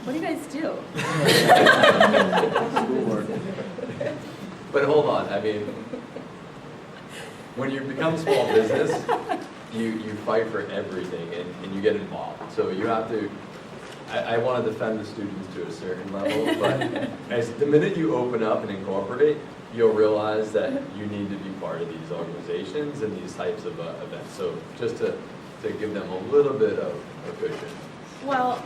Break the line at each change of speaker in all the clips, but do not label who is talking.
What do you guys do?
Schoolwork.
But hold on, I mean, when you become small business, you fight for everything and you get involved. So you have to, I want to defend the students to a certain level, but as the minute you open up and incorporate, you'll realize that you need to be part of these organizations and these types of events. So just to give them a little bit of a cushion.
Well,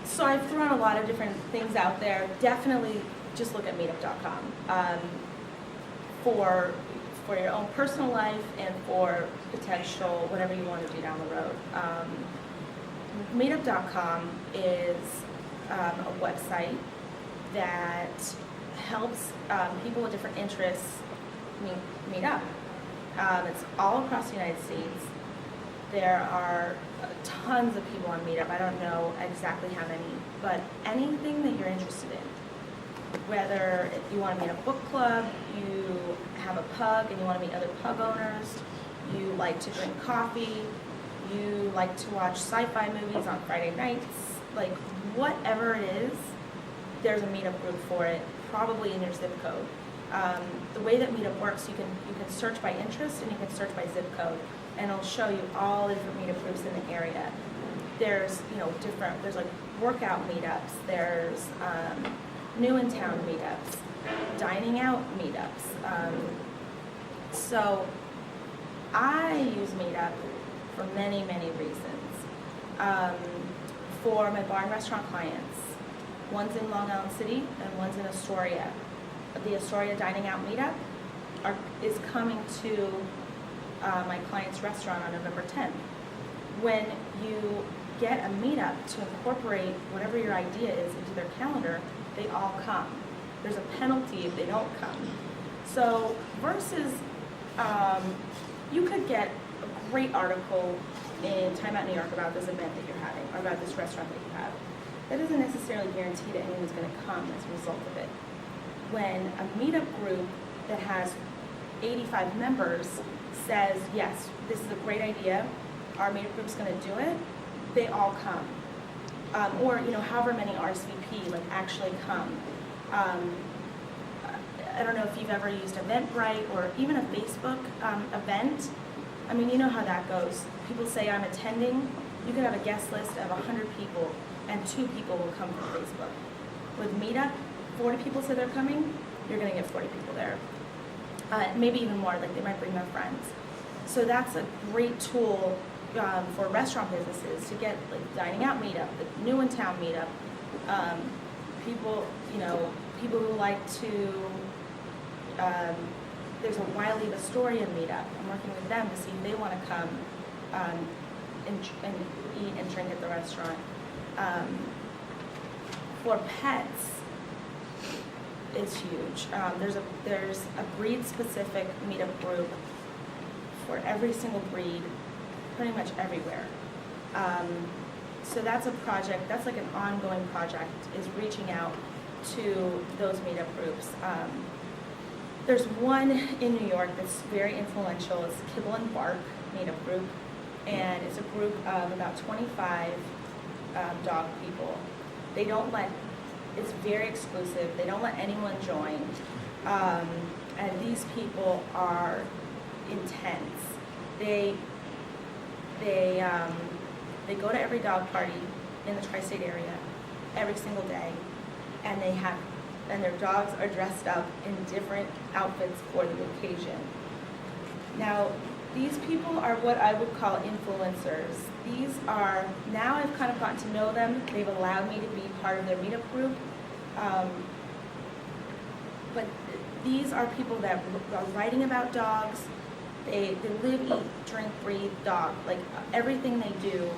so I've thrown a lot of different things out there. Definitely just look at meetup.com for your own personal life and for potential whatever you want to do down the road. Meetup.com is a website that helps people with different interests meet up. It's all across the United States. There are tons of people on Meetup. I don't know exactly how many, but anything that you're interested in, whether you want to meet a book club, you have a pub and you want to meet other pub owners, you like to drink coffee, you like to watch sci-fi movies on Friday nights, like whatever it is, there's a Meetup group for it, probably in your zip code. The way that Meetup works, you can search by interest and you can search by zip code, and it'll show you all the different Meetup groups in the area. There's there's like workout meetups, there's new in town meetups, dining out meetups. So I use Meetup for many, many reasons. For my bar and restaurant clients, one's in Long Island City and one's in Astoria. The Astoria Dining Out Meetup is coming to my client's restaurant on November 10th. When you get a meetup to incorporate whatever your idea is into their calendar, they all come. There's a penalty if they don't come. So versus, you could get a great article in Time Out New York about this event that you're having, or about this restaurant that you have. That doesn't necessarily guarantee that anyone's going to come as a result of it. When a meetup group that has 85 members says, yes, this is a great idea, our meetup group's going to do it, they all come. Or however many RSVP actually come. I don't know if you've ever used Eventbrite or even a Facebook event. I mean, you know how that goes. People say, I'm attending. You could have a guest list of 100 people and 2 people will come from Facebook. With Meetup, 40 people say they're coming, you're going to get 40 people there. Maybe even more, they might bring their friends. So that's a great tool for restaurant businesses to get dining out meetup, the new in town meetup. People who like to, there's a Wiley Astoria meetup. I'm working with them to see if they want to come and eat and drink at the restaurant. For pets, it's huge. There's a breed-specific meetup group for every single breed, pretty much everywhere. So that's a project, that's an ongoing project, is reaching out to those meetup groups. There's one in New York that's very influential. It's Kibble and Bark meetup group, and it's a group of about 25 dog people. It's very exclusive. They don't let anyone join. And these people are intense. They go to every dog party in the tri-state area every single day, and their dogs are dressed up in different outfits for the occasion. Now, these people are what I would call influencers. Now I've kind of gotten to know them. They've allowed me to be part of their meetup group. But these are people that are writing about dogs. They live, eat, drink, breathe dog. Everything they do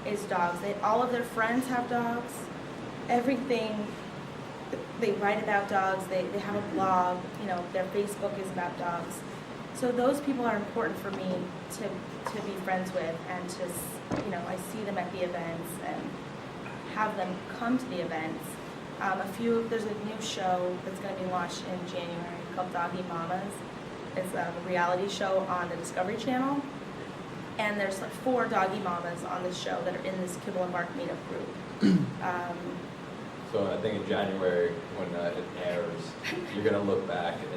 is dogs. All of their friends have dogs. Everything, they write about dogs. They have a blog. Their Facebook is about dogs. So those people are important for me to be friends with, and I see them at the events and have them come to the events. There's a new show that's going to be launched in January called Doggy Mamas. It's a reality show on the Discovery Channel, And there's like 4 doggy mamas on the show that are in this Kibble and Bark meetup group.
So I think in January, when it airs, you're gonna look back and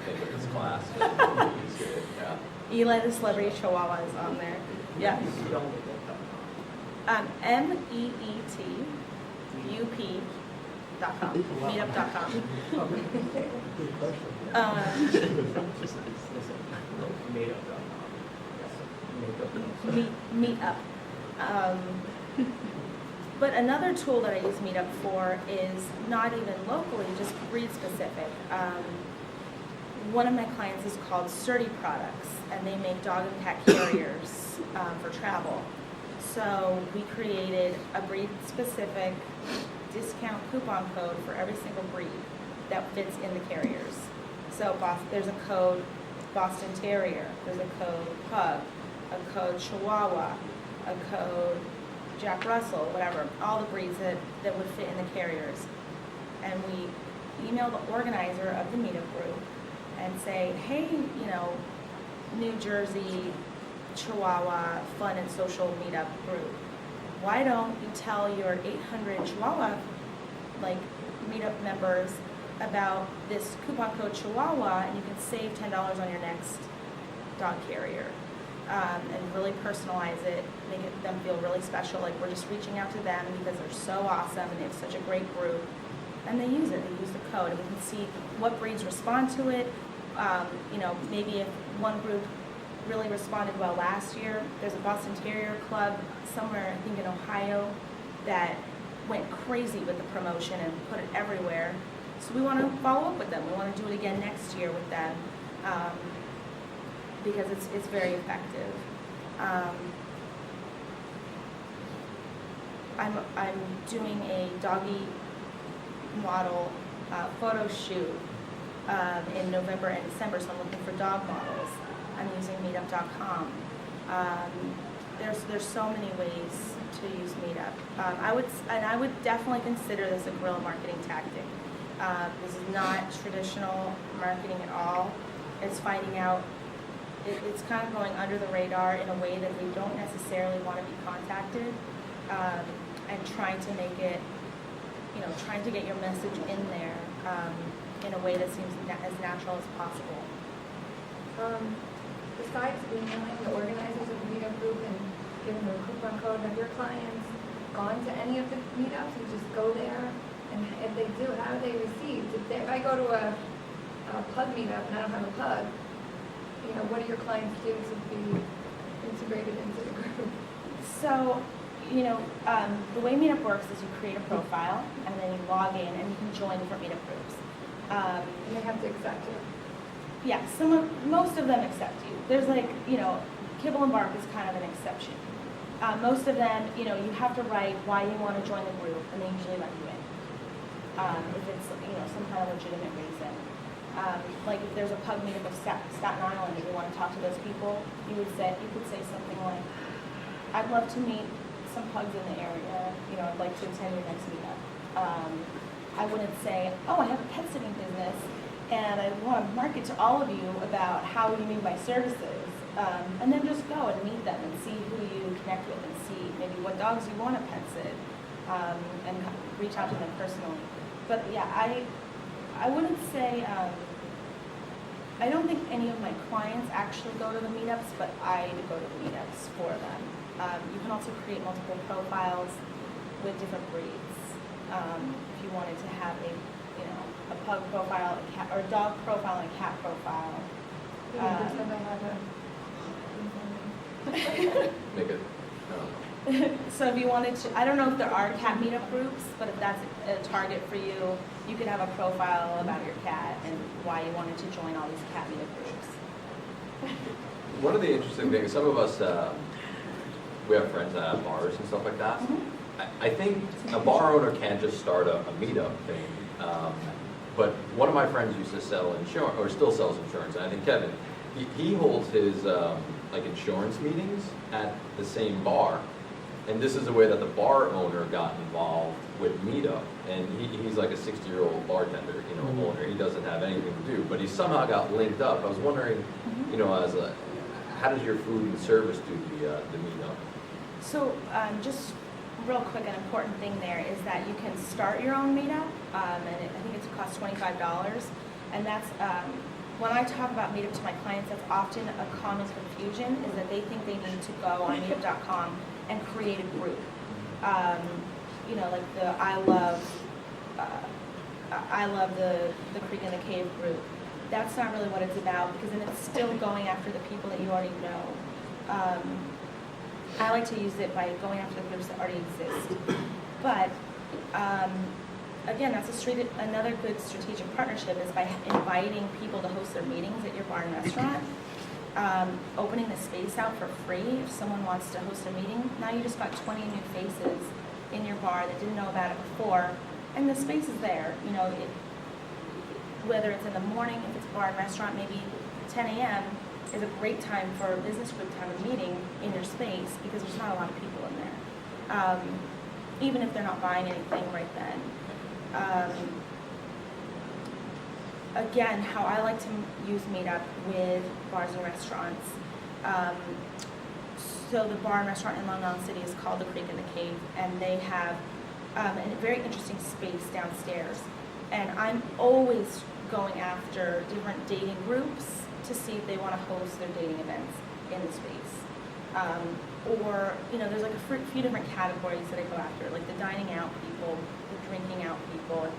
think of this class. Yeah.
Eli the Celebrity Chihuahua is on there. Yeah. MEETUP.com. Meetup.com. Meetup. But another tool that I use Meetup for is not even locally, just breed specific. One of my clients is called Sturdy Products, and they make dog and cat carriers for travel. So we created a breed specific discount coupon code for every single breed that fits in the carriers. So there's a code Boston Terrier, there's a code Pug, a code Chihuahua, a code Jack Russell, whatever, all the breeds that would fit in the carriers. And we email the organizer of the meetup group and say, hey, New Jersey Chihuahua Fun and Social Meetup group, why don't you tell your 800 Chihuahua meetup members about this coupon code Chihuahua, and you can save $10 on your next dog carrier. And really personalize it, make them feel really special, like we're just reaching out to them because they're so awesome and they have such a great group. And they use it, they use the code, and we can see what breeds respond to it. Maybe if one group really responded well last year, there's a Boston Terrier club somewhere, I think in Ohio, that went crazy with the promotion and put it everywhere. So we want to follow up with them. We want to do it again next year with them. Because it's very effective. I'm doing a doggy model photo shoot in November and December, so I'm looking for dog models. I'm using meetup.com. There's so many ways to use Meetup. I would definitely consider this a guerrilla marketing tactic. This is not traditional marketing at all. It's finding out. It's kind of going under the radar in a way that we don't necessarily want to be contacted, and trying to make it, trying to get your message in there in a way that seems as natural as possible.
Besides emailing the organizers of the meetup group and giving them a coupon code, have your clients gone to any of the meetups and just go there? And if they do, how are they received? If I go to a pug meetup and I don't have a pug, what do your clients do to be integrated into the group?
So, the way Meetup works is you create a profile and then you log in and you can join different Meetup groups.
And they have to accept you.
Yeah, most of them accept you. There's Kibble and Bark is kind of an exception. Most of them, you have to write why you want to join the group, and they usually let you in. If it's some kind of legitimate reason. Like if there's a pug meetup of Staten Island and you want to talk to those people, you could say something like, I'd love to meet some pugs in the area, I'd like to attend your next meetup. I wouldn't say, oh, I have a pet sitting business and I want to market to all of you about how you need my services. And then just go and meet them and see who you connect with and see maybe what dogs you want to pet sit, and reach out to them personally. But yeah, I wouldn't say, I don't think any of my clients actually go to the meetups, but I go to the meetups for them. You can also create multiple profiles with different breeds. If you wanted to have a pug profile, a cat, or a dog profile and a cat profile.
Make it,
So if you wanted to, I don't know if there are cat meetup groups, but if that's a target for you, you could have a profile about your cat and why you wanted to join all these cat meetup groups.
One of the interesting things, some of us, we have friends that have bars and stuff like that.
Mm-hmm.
I think a bar owner can't just start a meetup thing. But one of my friends used to sell insurance, or still sells insurance, and I think Kevin, he holds his insurance meetings at the same bar. And this is the way that the bar owner got involved with Meetup. And he's like a 60-year-old bartender, owner. He doesn't have anything to do, but he somehow got linked up. I was wondering, how does your food and service do the meetup?
So just real quick, an important thing there is that you can start your own meetup, and I think it costs $25. And that's, when I talk about meetup to my clients, that's often a common confusion, is that they think they need to go on meetup.com and create a group. You know, like the I love the Creek and the Cave group. That's not really what it's about, because then it's still going after the people that you already know. I like to use it by going after the groups that already exist. But again, that's another good strategic partnership, is by inviting people to host their meetings at your bar and restaurant, opening the space out for free. If someone wants to host a meeting, now you just got 20 new faces in your bar that didn't know about it before, and the space is there. You know, whether it's in the morning, if it's bar and restaurant, maybe 10 a.m. is a great time for a business group to have a meeting in your space, because there's not a lot of people in there, even if they're not buying anything right then. Again, how I like to use Meetup with bars and restaurants. So the bar and restaurant in Long Island City is called the Creek and the Cave, and they have a very interesting space downstairs. And I'm always going after different dating groups to see if they want to host their dating events in the space. Or, you know, there's like a few different categories that I go after, like the dining out people, the drinking out people,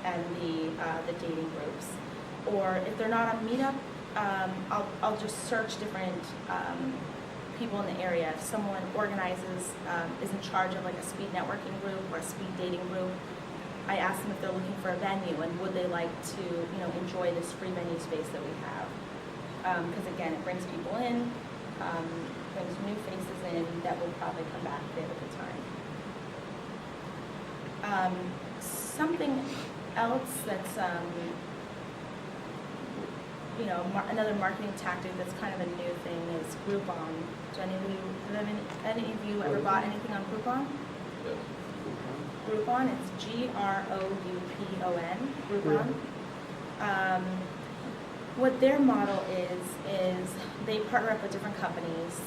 and the dating groups. Or if they're not on Meetup, I'll just search different people in the area. If someone organizes, is in charge of like a speed networking group or a speed dating group, I ask them if they're looking for a venue and would they like to, you know, enjoy this free venue space that we have. Because again, it brings people in, brings new faces in that will probably come back if they have a good time. Something else that's, you know, another marketing tactic that's kind of a new thing is Groupon. Do any of you ever bought anything on Groupon?
Yes.
Groupon, it's Groupon, Groupon. What their model is they partner up with different companies,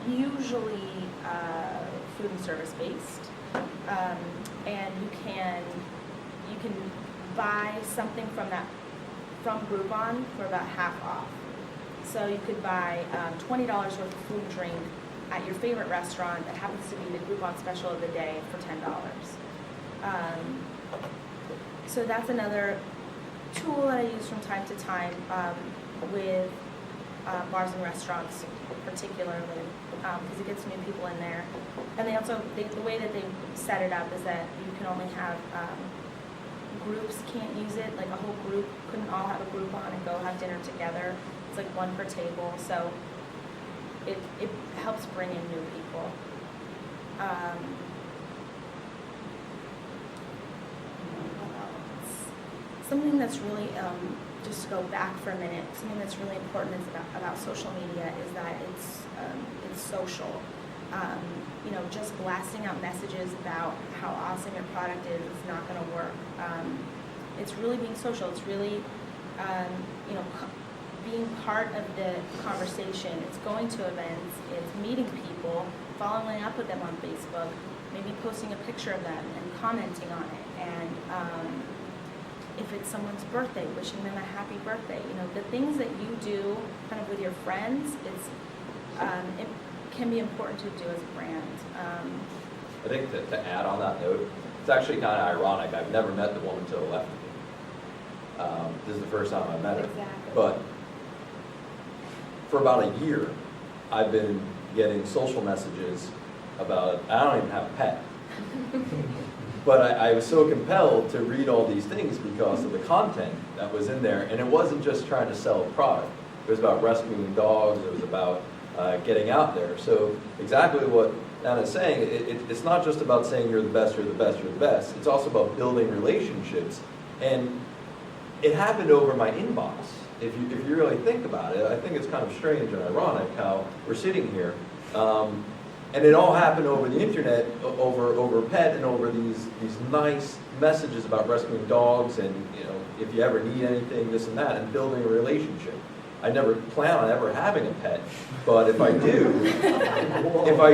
usually food and service based, and you can buy something from Groupon for about half off. So you could buy $20 worth of food and drink at your favorite restaurant that happens to be the Groupon special of the day for $10. So that's another tool that I use from time to time with bars and restaurants particularly, because it gets new people in there. And they also, the way that they set it up is that you can only have, groups can't use it, like a whole group couldn't all have a Groupon and go have dinner together. It's like one per table, so it helps bring in new people. Something that's really, just to go back for a minute, something that's really important is about social media is that it's social. You know, just blasting out messages about how awesome your product is not going to work. It's really being social. It's really, you know, being part of the conversation. It's going to events. It's meeting people, following up with them on Facebook, maybe posting a picture of them and commenting on it. And if it's someone's birthday, wishing them a happy birthday. You know, the things that you do kind of with your friends, it can be important to do as a brand.
I think that to add on that note, it's actually kind of ironic. I've never met the woman to the left of me. This is the first time I met her.
Exactly.
But for about a year, I've been getting social messages about, I don't even have a pet. But I was so compelled to read all these things because of the content that was in there. And it wasn't just trying to sell a product. It was about rescuing dogs. It was about getting out there. So exactly what Anna's saying, it's not just about saying you're the best, you're the best, you're the best. It's also about building relationships. And it happened over my inbox. If you really think about it, I think it's kind of strange and ironic how we're sitting here. And it all happened over the internet, over pet, and over these nice messages about rescuing dogs, and you know, if you ever need anything, this and that, and building a relationship. I never plan on ever having a pet, but if I do, if I